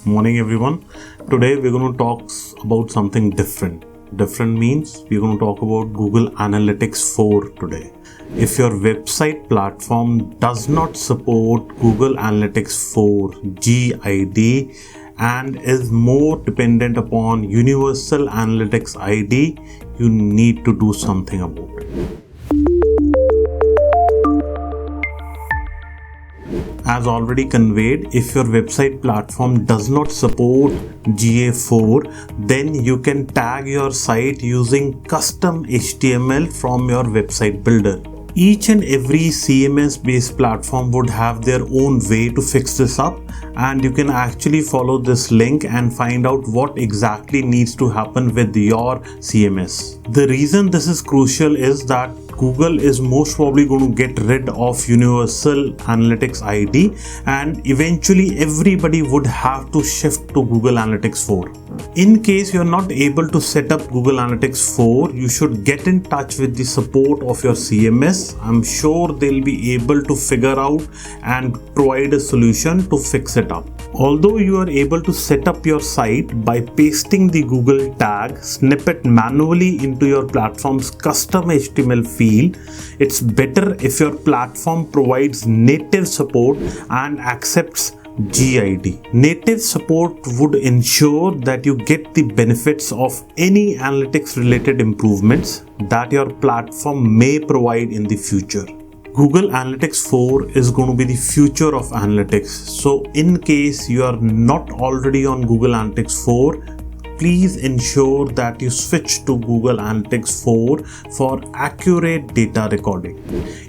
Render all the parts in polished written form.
Morning everyone. Today we're going to talk about something different. Different means we're going to talk about Google Analytics 4 today. If your website platform does not support Google Analytics 4 GID and is more dependent upon Universal Analytics ID, you need to do something about it. As already conveyed, if your website platform does not support GA4, then you can tag your site using custom HTML from your website builder. Each and every CMS based platform would have their own way to fix this up, and you can actually follow this link and find out what exactly needs to happen with your CMS. The reason this is crucial is that Google is most probably going to get rid of Universal Analytics ID, and eventually everybody would have to shift to Google Analytics 4. In case you're not able to set up Google Analytics 4, you should get in touch with the support of your CMS. I'm sure they'll be able to figure out and provide a solution to fix it up. Although you are able to set up your site by pasting the Google tag snippet manually into your platform's custom HTML field, it's better if your platform provides native support and accepts GID. Native support would ensure that you get the benefits of any analytics related improvements that your platform may provide in the future. Google Analytics 4 is going to be the future of analytics. So in case you are not already on Google Analytics 4, please ensure that you switch to Google Analytics 4 for accurate data recording.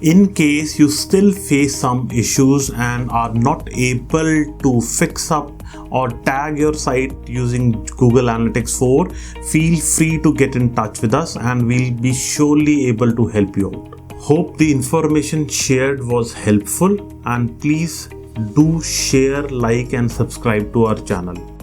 In case you still face some issues and are not able to fix up or tag your site using Google Analytics 4, feel free to get in touch with us and we'll be surely able to help you out. Hope the information shared was helpful, and please do share, like and subscribe to our channel.